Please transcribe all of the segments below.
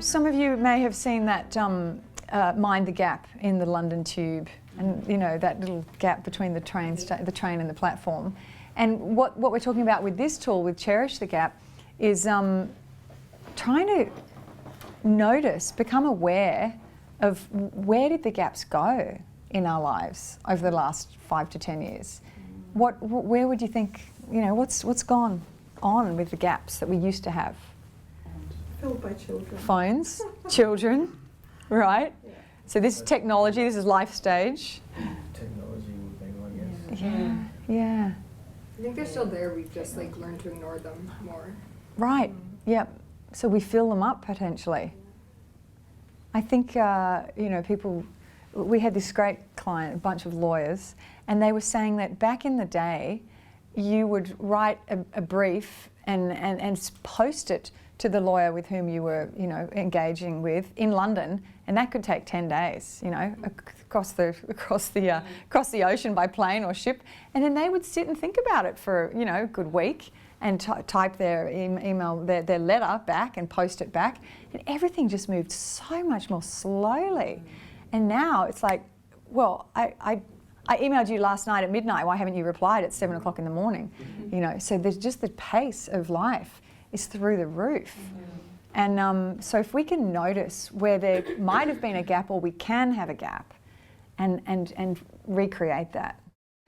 Some of you may have seen that Mind the Gap in the London Tube, and you know that little gap between the train and the platform. And what we're talking about with this tool, with Cherish the Gap, is trying to notice, become aware of where did the gaps go in our lives over the last 5 to 10 years. Where would you think, you know, what's gone on with the gaps that we used to have? Filled by children. Phones, children, right? Yeah. So this is technology, this is life stage. Technology would be one, yes. Yeah. I think they're still there, we've just like learned to ignore them more. Right, yep. So we fill them up potentially. I think, you know, we had this great client, a bunch of lawyers, and they were saying that back in the day, you would write a brief and post it to the lawyer with whom you were, you know, engaging with in London, and that could take 10 days, you know, across the ocean by plane or ship, and then they would sit and think about it for, you know, a good week and type their email, their letter back and post it back, and everything just moved so much more slowly. And now it's like, well, I emailed you last night at midnight, why haven't you replied at 7 o'clock in the morning? You know, so there's just the pace of life is through the roof. And so if we can notice where there might have been a gap, or we can have a gap, and recreate that.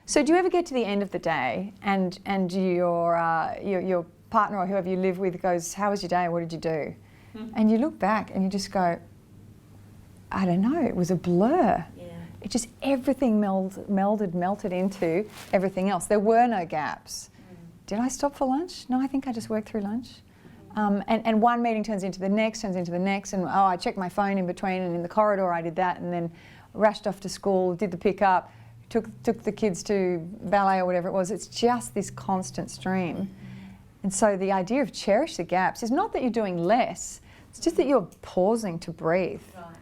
So do you ever get to the end of the day and your partner or whoever you live with goes, how was your day, what did you do? And you look back and you just go, I don't know, it was a blur. Yeah. It just, everything melted into everything else. There were no gaps. Did I stop for lunch? No, I think I just worked through lunch. And one meeting turns into the next, and oh, I checked my phone in between, and in the corridor I did that, and then rushed off to school, did the pick-up, took the kids to ballet or whatever it was. It's just this constant stream. And so the idea of cherish the gaps is not that you're doing less, it's just that you're pausing to breathe. Right.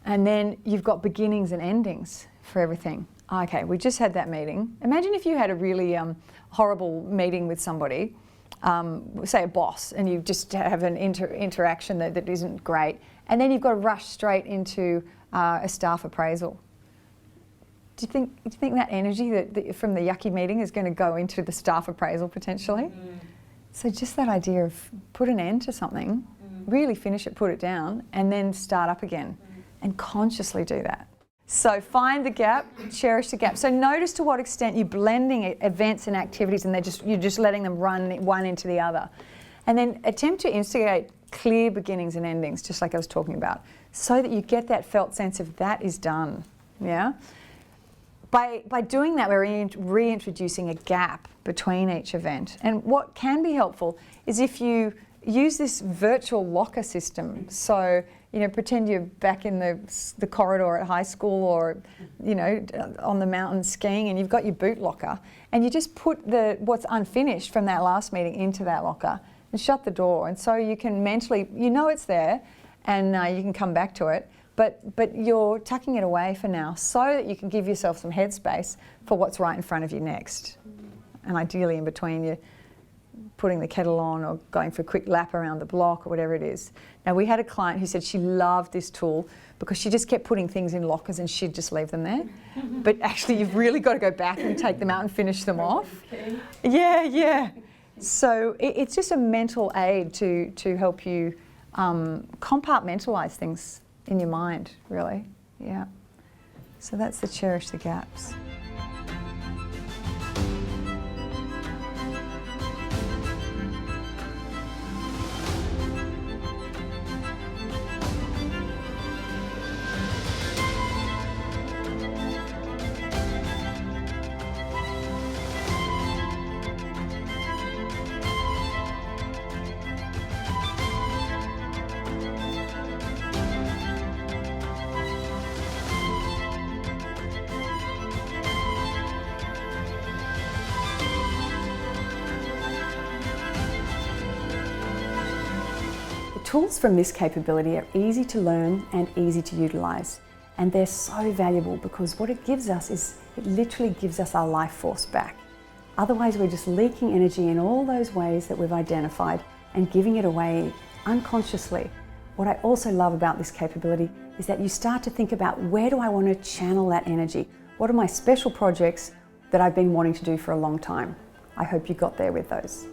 And then you've got beginnings and endings for everything. Okay, we just had that meeting. Imagine if you had a really horrible meeting with somebody, say a boss, and you just have an interaction that isn't great, and then you've got to rush straight into a staff appraisal. Do you think that energy that from the yucky meeting is going to go into the staff appraisal potentially? So just that idea of put an end to something, really finish it, put it down, and then start up again, and consciously do that. So find the gap, cherish the gap. So notice to what extent you're blending events and activities, and you're just letting them run one into the other. And then attempt to instigate clear beginnings and endings, just like I was talking about, so that you get that felt sense of that is done. Yeah. By doing that, we're reintroducing a gap between each event. And what can be helpful is if you use this virtual locker system. So, you know, pretend you're back in the corridor at high school, or, you know, on the mountain skiing, and you've got your boot locker, and you just put what's unfinished from that last meeting into that locker and shut the door. And so you can mentally, you know it's there, and you can come back to it. But you're tucking it away for now so that you can give yourself some headspace for what's right in front of you next. And ideally in between, you're putting the kettle on or going for a quick lap around the block or whatever it is. Now, we had a client who said she loved this tool because she just kept putting things in lockers and she'd just leave them there. But actually you've really got to go back and take them out and finish them off. Okay. Yeah. So it's just a mental aid to help you compartmentalise things in your mind, really. Yeah. So that's the cherish the gaps. Tools from this capability are easy to learn and easy to utilise, and they're so valuable because what it gives us is it literally gives us our life force back. Otherwise we're just leaking energy in all those ways that we've identified and giving it away unconsciously What I also love about this capability is that you start to think about, where do I want to channel that energy? What are my special projects that I've been wanting to do for a long time? I hope you got there with those.